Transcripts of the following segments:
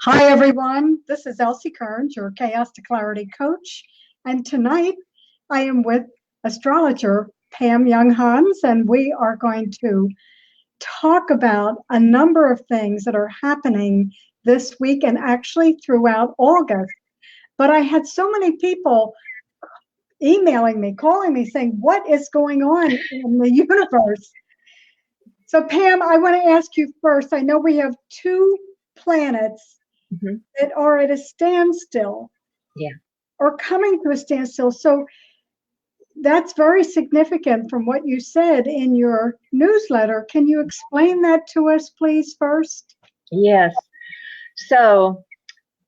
Hi, everyone. This is Elsie Kerns, your Chaos to Clarity coach. And tonight I am with astrologer Pam Younghans, and we are going to talk about a number of things that are happening this week and actually throughout August. But I had so many people emailing me, calling me, saying, what is going on in the universe? So, Pam, I want to ask you first. I know we have two planets that are at a standstill, or coming to a standstill. So that's very significant from what you said in your newsletter. Can you explain that to us, please, first? Yes. So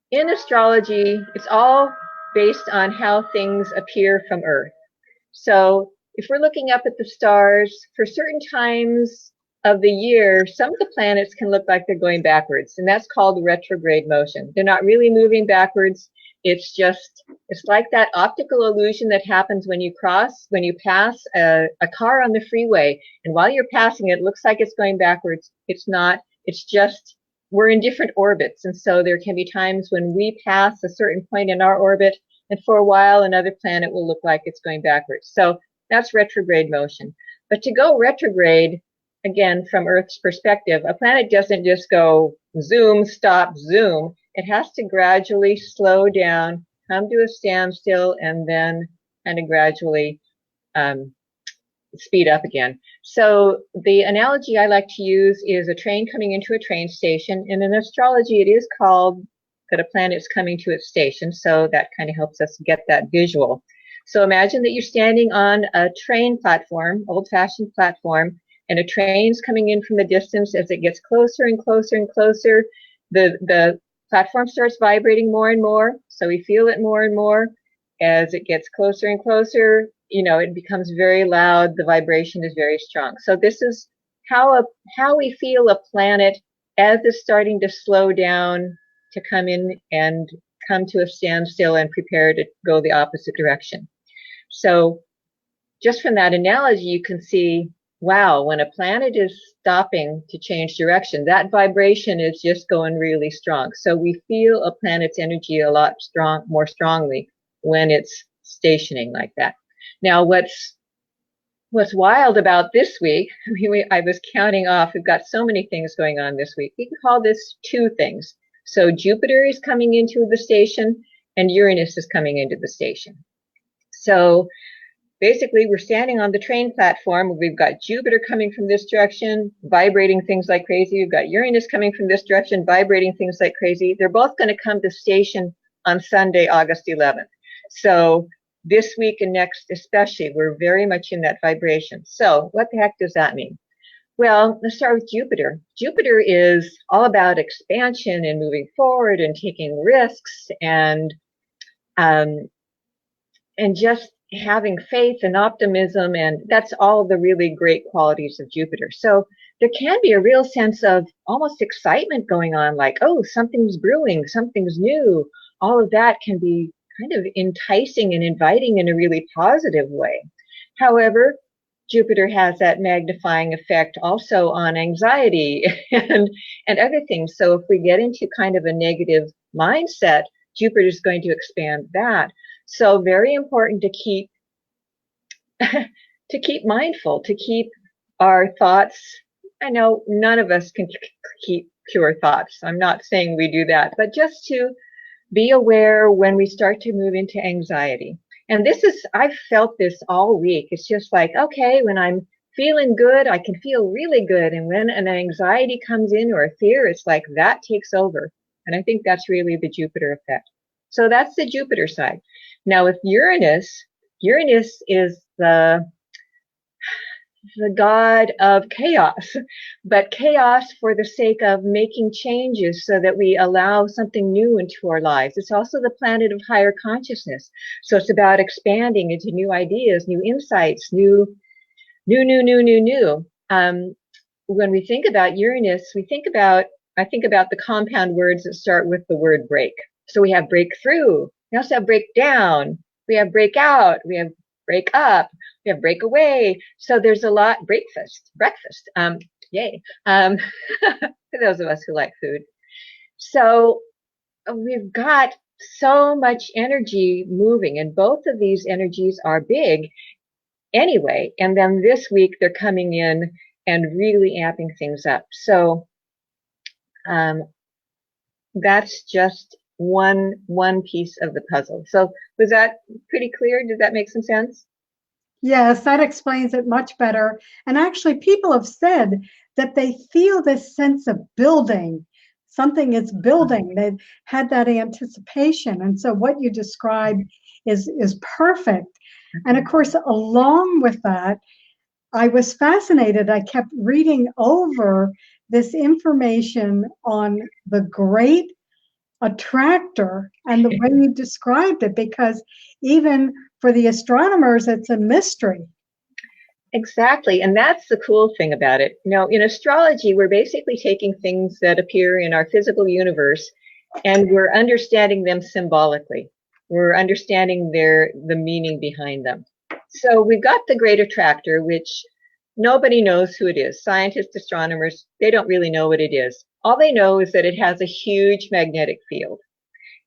in astrology, it's all based on how things appear from Earth. So if we're looking up at the stars, for certain times of the year, some of the planets can look like they're going backwards, and that's called retrograde motion. They're not really moving backwards. It's like that optical illusion that happens when you pass a car on the freeway, and while you're passing it, it looks like it's going backwards. It's not. It's just we're in different orbits, and so there can be times when we pass a certain point in our orbit, and for a while another planet will look like it's going backwards. So that's retrograde motion. But to go retrograde, again, from Earth's perspective, a planet doesn't just go zoom, stop, zoom. It has to gradually slow down, come to a standstill, and then kind of gradually speed up again. So the analogy I like to use is a train coming into a train station. And in astrology, it is called that a planet's coming to its station. So that kind of helps us get that visual. So imagine that you're standing on a train platform, old-fashioned platform, and a train's coming in from the distance. As it gets closer and closer and closer, the platform starts vibrating more and more. So we feel it more and more. As it gets closer and closer, it becomes very loud. The vibration is very strong. So this is how we feel a planet as it's starting to slow down, to come in and come to a standstill and prepare to go the opposite direction. So just from that analogy, you can see, wow, when a planet is stopping to change direction, that vibration is just going really strong. So we feel a planet's energy a lot more strongly when it's stationing like that. Now, what's wild about this week, I was counting off, we've got so many things going on this week. We can call this two things. So Jupiter is coming into the station and Uranus is coming into the station. So basically, we're standing on the train platform. We've got Jupiter coming from this direction, vibrating things like crazy. We've got Uranus coming from this direction, vibrating things like crazy. They're both going to come to station on Sunday, August 11th. So this week and next especially, we're very much in that vibration. So what the heck does that mean? Well, let's start with Jupiter. Jupiter is all about expansion and moving forward and taking risks and just having faith and optimism, and that's all the really great qualities of Jupiter. So there can be a real sense of almost excitement going on, like, oh, something's brewing, something's new. All of that can be kind of enticing and inviting in a really positive way. However, Jupiter has that magnifying effect also on anxiety and other things. So if we get into kind of a negative mindset, Jupiter is going to expand that. So very important to keep mindful, to keep our thoughts. I know none of us can keep pure thoughts. I'm not saying we do that, but just to be aware when we start to move into anxiety. And I've felt this all week. It's just like, okay, when I'm feeling good, I can feel really good. And when an anxiety comes in or a fear, it's like that takes over. And I think that's really the Jupiter effect. So that's the Jupiter side. Now with Uranus is the god of chaos, but chaos for the sake of making changes so that we allow something new into our lives. It's also the planet of higher consciousness. So it's about expanding into new ideas, new insights, new. When we think about Uranus, I think about the compound words that start with the word break. So we have breakthrough. We also have breakdown. We have breakout. We have break up. We have break away. So there's a lot. Breakfast. Yay. For those of us who like food. So we've got so much energy moving, and both of these energies are big anyway. And then this week they're coming in and really amping things up. So that's just one piece of the puzzle. So was that pretty clear? Did that make some sense? Yes, that explains it much better. And actually, people have said that they feel this sense of building. Something is building. They've had that anticipation. And so what you described is perfect. And of course, along with that, I was fascinated. I kept reading over this information on the Great Attractor and the way you described it, because even for the astronomers, it's a mystery. Exactly. And that's the cool thing about it. Now, in astrology, we're basically taking things that appear in our physical universe and we're understanding them symbolically. We're understanding the meaning behind them. So we've got the Great Attractor, which nobody knows who it is. Scientists, astronomers, they don't really know what it is. All they know is that it has a huge magnetic field.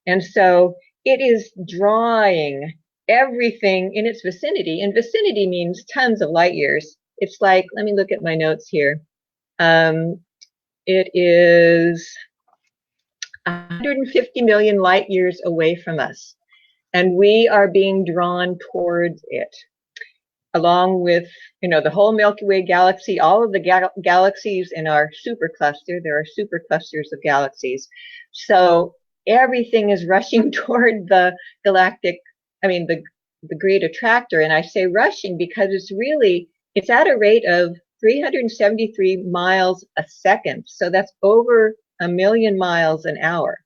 And so it is drawing everything in its vicinity, and vicinity means tons of light years. It's like, let me look at my notes here. It is 150 million light years away from us, and we are being drawn towards it, along with, the whole Milky Way galaxy, all of the galaxies in our supercluster. There are superclusters of galaxies. So everything is rushing toward the Great Attractor. And I say rushing because it's at a rate of 373 miles a second. So that's over 1 million miles an hour.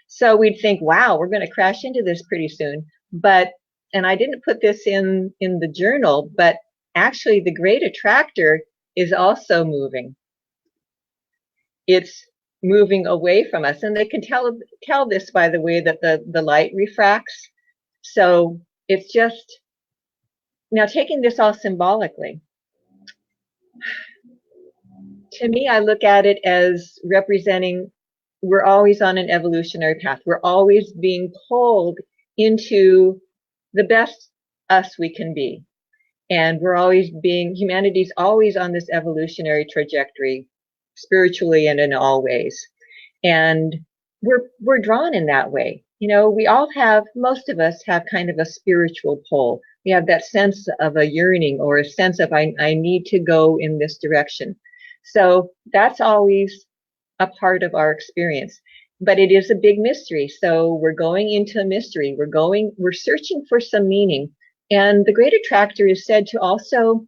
So we'd think, wow, we're going to crash into this pretty soon. And I didn't put this in the journal, but actually the Great Attractor is also moving. It's moving away from us, and they can tell this by the way that the light refracts. So it's just, now taking this all symbolically, to me, I look at it as representing we're always on an evolutionary path. We're always being pulled into the best us we can be. And humanity's always on this evolutionary trajectory, spiritually and in all ways. And we're drawn in that way. Most of us have kind of a spiritual pull. We have that sense of a yearning or a sense of, I need to go in this direction. So that's always a part of our experience. But it is a big mystery. So we're going into a mystery. We're searching for some meaning. And the Great Attractor is said to also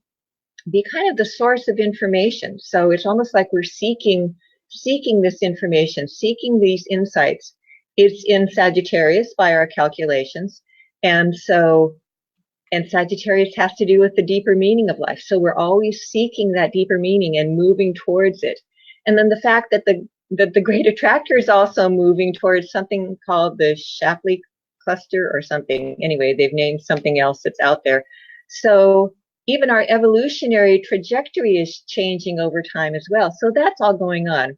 be kind of the source of information. So it's almost like we're seeking this information, seeking these insights. It's in Sagittarius by our calculations. And Sagittarius has to do with the deeper meaning of life. So we're always seeking that deeper meaning and moving towards it. And then the fact that the Great Attractor is also moving towards something called the Shapley cluster or something. Anyway, they've named something else that's out there. So even our evolutionary trajectory is changing over time as well. So that's all going on.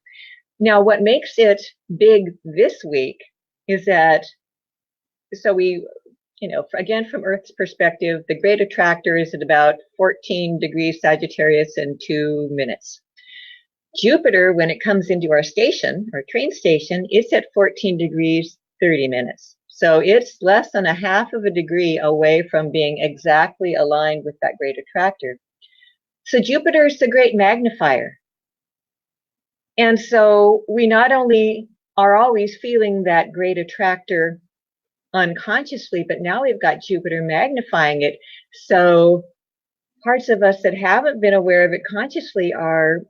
Now, what makes it big this week is that, again, from Earth's perspective, the Great Attractor is at about 14 degrees Sagittarius in 2 minutes. Jupiter, when it comes into our station, our train station, it's at 14 degrees, 30 minutes. So it's less than a half of a degree away from being exactly aligned with that Great Attractor. So Jupiter is the great magnifier. And so we not only are always feeling that Great Attractor unconsciously, but now we've got Jupiter magnifying it. So parts of us that haven't been aware of it consciously are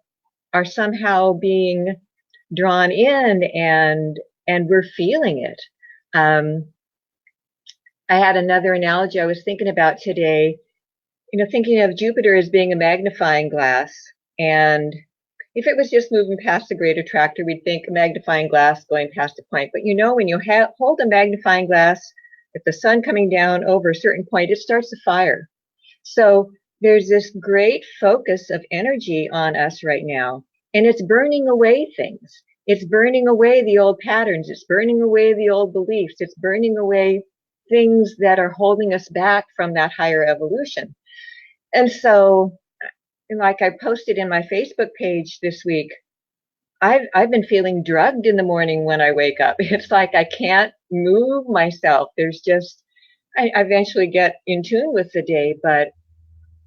somehow being drawn in, and we're feeling it. I had another analogy I was thinking about today, thinking of Jupiter as being a magnifying glass. And if it was just moving past the Great Attractor, we'd think a magnifying glass going past a point. But when you hold a magnifying glass, with the sun coming down over a certain point, it starts to fire. So there's this great focus of energy on us right now, and it's burning away things. It's burning away the old patterns. It's burning away the old beliefs. It's burning away things that are holding us back from that higher evolution. And so, like I posted in my Facebook page this week, I've been feeling drugged in the morning when I wake up. It's like I can't move myself. There's just, I eventually get in tune with the day, but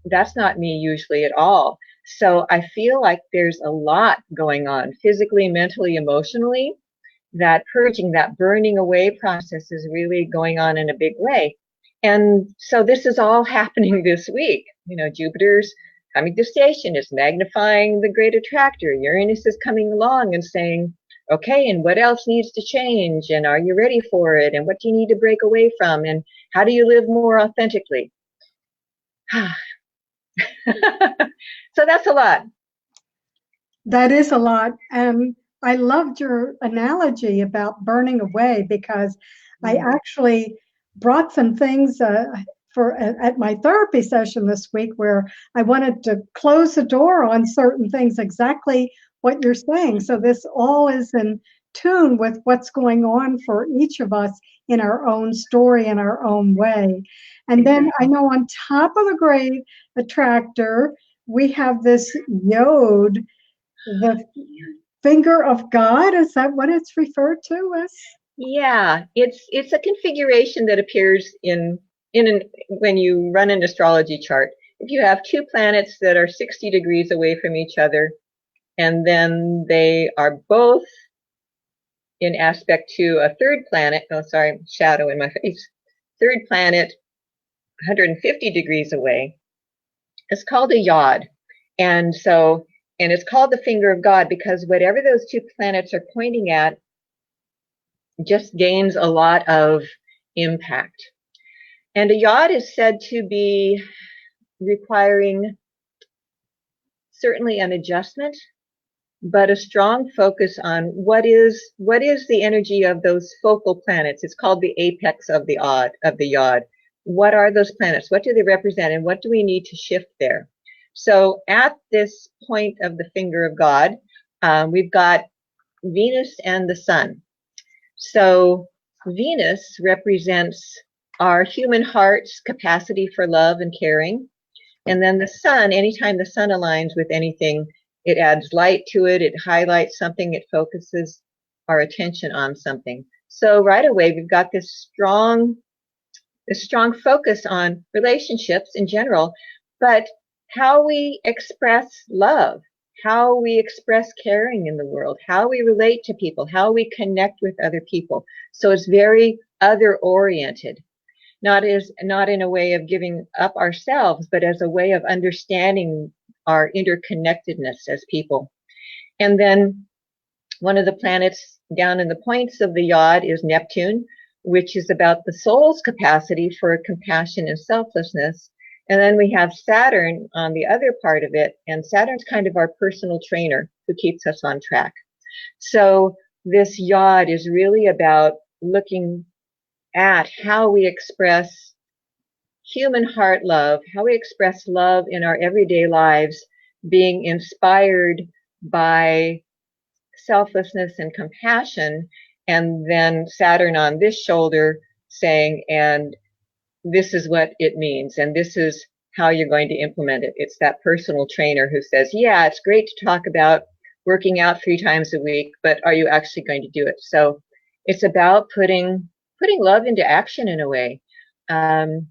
that's not me usually at all. So I feel like there's a lot going on physically, mentally, emotionally. That purging, that burning away process is really going on in a big way. And so this is all happening this week. Jupiter's coming to station, is magnifying the Great Attractor. Uranus is coming along and saying, okay, and what else needs to change? And are you ready for it? And what do you need to break away from? And how do you live more authentically? So that's a lot. That is a lot. And I loved your analogy about burning away, because I actually brought some things at my therapy session this week, where I wanted to close the door on certain things, exactly what you're saying. So this all is in tune with what's going on for each of us in our own story, in our own way. And then I know on top of the Great Attractor, we have this Yod, the finger of God. Is that what it's referred to as? Yeah, it's a configuration that appears when you run an astrology chart. If you have two planets that are 60 degrees away from each other, and then they are both in aspect to a third planet, shadow in my face, third planet 150 degrees away, it's called a Yod. And it's called the finger of God because whatever those two planets are pointing at just gains a lot of impact. And a Yod is said to be requiring certainly an adjustment, but a strong focus on what is the energy of those focal planets. It's called the apex of the Yod. What are those planets? What do they represent? And what do we need to shift there? So at this point of the finger of God, we've got Venus and the Sun. So Venus represents our human heart's capacity for love and caring. And then the Sun, anytime the Sun aligns with anything, it adds light to it, it highlights something, it focuses our attention on something. So right away, we've got this strong focus on relationships in general, but how we express love, how we express caring in the world, how we relate to people, how we connect with other people. So it's very other-oriented, not in a way of giving up ourselves, but as a way of understanding our interconnectedness as people. And then one of the planets down in the points of the Yod is Neptune, which is about the soul's capacity for compassion and selflessness. And then we have Saturn on the other part of it, and Saturn's kind of our personal trainer who keeps us on track. So this Yod is really about looking at how we express human heart love, how we express love in our everyday lives, being inspired by selflessness and compassion, and then Saturn on this shoulder saying, and this is what it means, and this is how you're going to implement it. It's that personal trainer who says, yeah, it's great to talk about working out 3 times a week, but are you actually going to do it? So it's about putting love into action in a way. And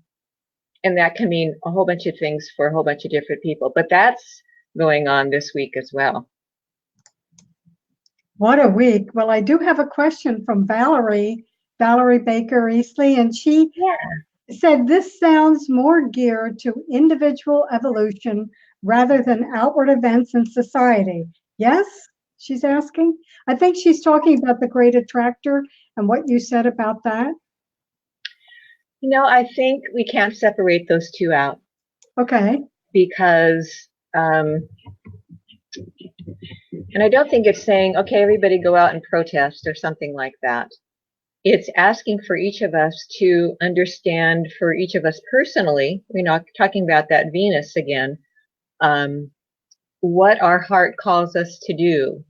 that can mean a whole bunch of things for a whole bunch of different people, but that's going on this week as well. What a week. Well, I do have a question from Valerie Baker Eastley, and she said this sounds more geared to individual evolution rather than outward events in society. Yes, she's asking. I think she's talking about the Great Attractor and what you said about that. I think we can't separate those two out. Okay. Because, and I don't think it's saying, okay, everybody go out and protest or something like that. It's asking for each of us to understand, for each of us personally, we're not talking about that Venus again, what our heart calls us to do.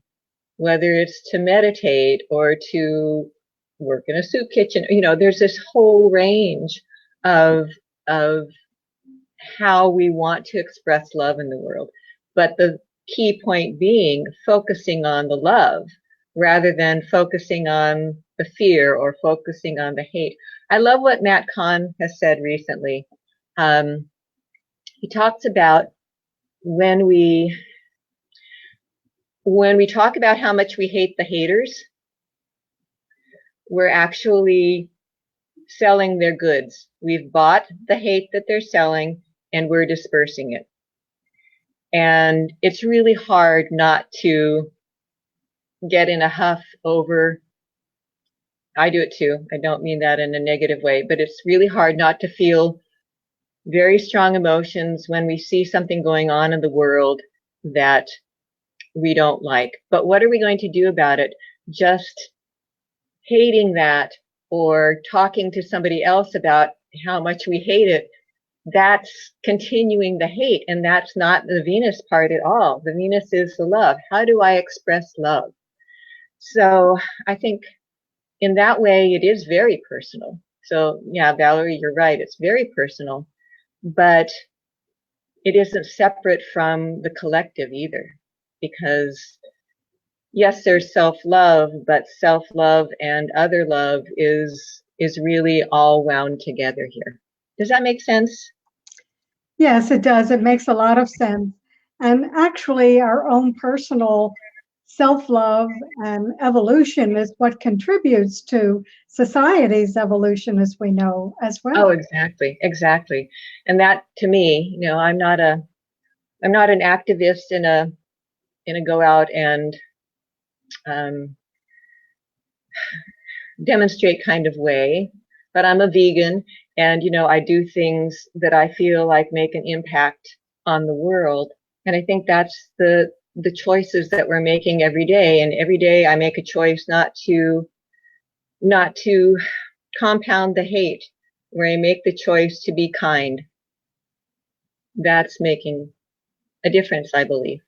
whether it's to meditate or to work in a soup kitchen. There's this whole range of how we want to express love in the world. But the key point being focusing on the love rather than focusing on the fear or focusing on the hate. I love what Matt Kahn has said recently. He talks about when we talk about how much we hate the haters, we're actually selling their goods. We've bought the hate that they're selling and we're dispersing it. And it's really hard not to get in a huff over, I do it too. I don't mean that in a negative way, but it's really hard not to feel very strong emotions when we see something going on in the world that we don't like. But what are we going to do about it? Just hating that or talking to somebody else about how much we hate it, that's continuing the hate, and that's not the Venus part at all. The Venus is the love. How do I express love? So I think in that way, it is very personal. So yeah, Valerie, you're right. It's very personal, but it isn't separate from the collective either, because yes, there's self-love, but self-love and other love is really all wound together here. Does that make sense? Yes, it does. It makes a lot of sense. And actually, our own personal self-love and evolution is what contributes to society's evolution, as we know, as well. Oh, exactly. And that, to me, I'm not an activist in a go out and demonstrate kind of way, but I'm a vegan, and I do things that I feel like make an impact on the world. And I think that's the choices that we're making every day. And every day I make a choice not to compound the hate, where I make the choice to be kind. That's making a difference, I believe.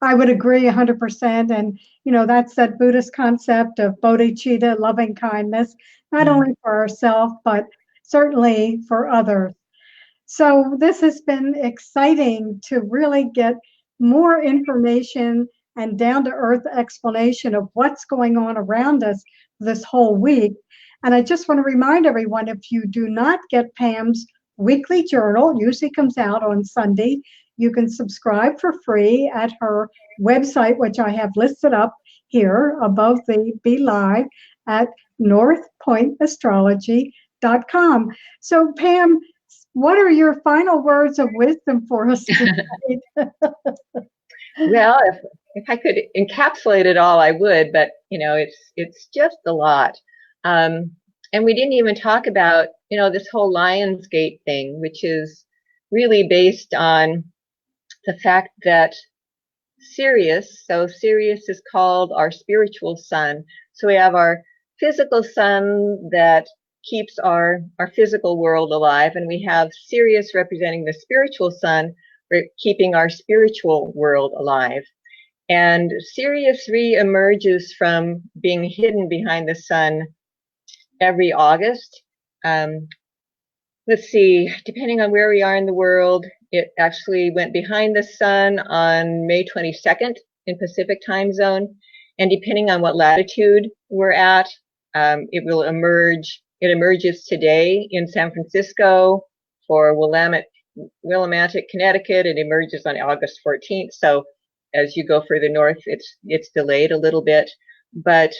I would agree 100%. And, that's that Buddhist concept of bodhicitta, loving kindness, not only for ourselves, but certainly for others. So this has been exciting to really get more information and down-to-earth explanation of what's going on around us this whole week. And I just want to remind everyone, if you do not get Pam's weekly journal, usually comes out on Sunday, you can subscribe for free at her website, which I have listed up here above the Be Live at northpointastrology.com. So Pam, what are your final words of wisdom for us tonight? Well, if I could encapsulate it all, I would, but it's just a lot. And we didn't even talk about, this whole Lionsgate thing, which is really based on the fact that Sirius is called our spiritual sun. So we have our physical sun that keeps our physical world alive, and we have Sirius representing the spiritual sun, keeping our spiritual world alive. And Sirius re-emerges from being hidden behind the sun every August. Let's see, depending on where we are in the world, it actually went behind the sun on May 22nd in Pacific time zone. And depending on what latitude we're at, it will emerge. It emerges today in San Francisco for Willimantic, Connecticut. It emerges on August 14th. So as you go further north, it's delayed a little bit. But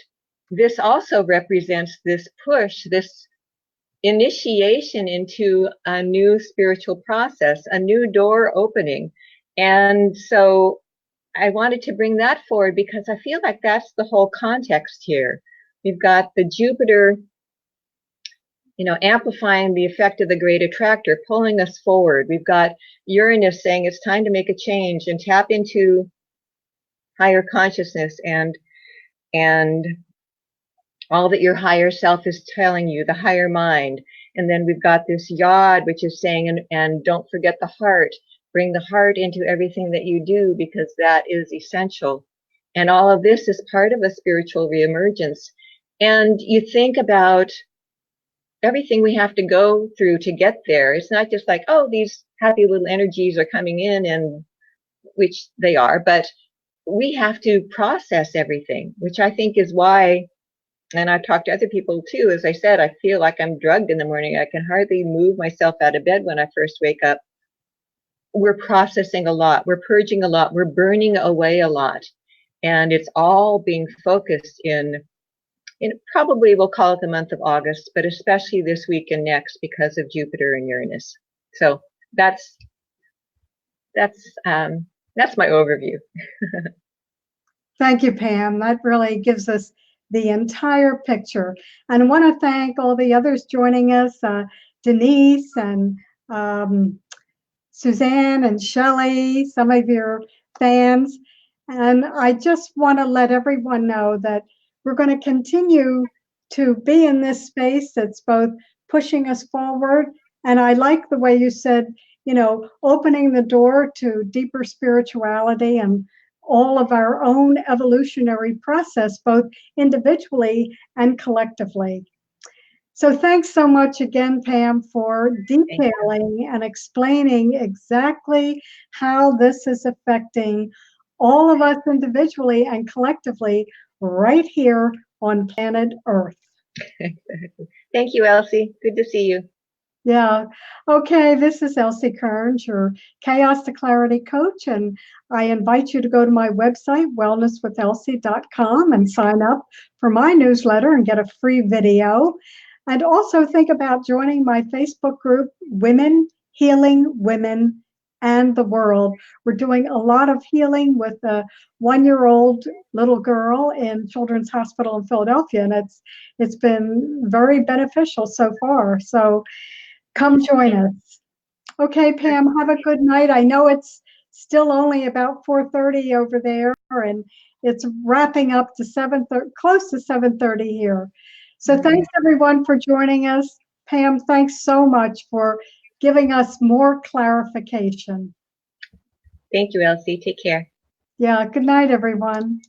this also represents this push, this initiation into a new spiritual process, a new door opening. And so I wanted to bring that forward because I feel like that's the whole context here. We've got the Jupiter, amplifying the effect of the Great Attractor, pulling us forward. We've got Uranus saying it's time to make a change and tap into higher consciousness and all that your higher self is telling you, the higher mind. And then we've got this Yod, which is saying, and don't forget the heart. Bring the heart into everything that you do, because that is essential. And all of this is part of a spiritual reemergence. And you think about everything we have to go through to get there. It's not just like, oh, these happy little energies are coming in, and which they are, but we have to process everything, which I think is why, and I've talked to other people too, as I said, I feel like I'm drugged in the morning. I can hardly move myself out of bed when I first wake up. We're processing a lot. We're purging a lot. We're burning away a lot. And it's all being focused in probably we'll call it the month of August, but especially this week and next because of Jupiter and Uranus. So that's my overview. Thank you, Pam. That really gives us the entire picture. And I want to thank all the others joining us, Denise and Suzanne and Shelley, some of your fans. And I just want to let everyone know that we're going to continue to be in this space that's both pushing us forward. And I like the way you said, opening the door to deeper spirituality and all of our own evolutionary process, both individually and collectively. So thanks so much again, Pam, for detailing and explaining exactly how this is affecting all of us individually and collectively right here on planet Earth. Thank you, Elsie. Good to see you. Yeah. Okay, this is Elsie Kerns, your Chaos to Clarity coach, and I invite you to go to my website, wellnesswithelsie.com, and sign up for my newsletter and get a free video. And also think about joining my Facebook group, Women Healing Women and the World. We're doing a lot of healing with a 1-year-old little girl in Children's Hospital in Philadelphia, and it's been very beneficial so far. So come join us. Okay, Pam, have a good night. I know it's still only about 4:30 over there, and it's wrapping up to 7:30, close to 7:30 here. So thanks everyone for joining us. Pam, thanks so much for giving us more clarification. Thank you, Elsie. Take care. Yeah, good night, everyone.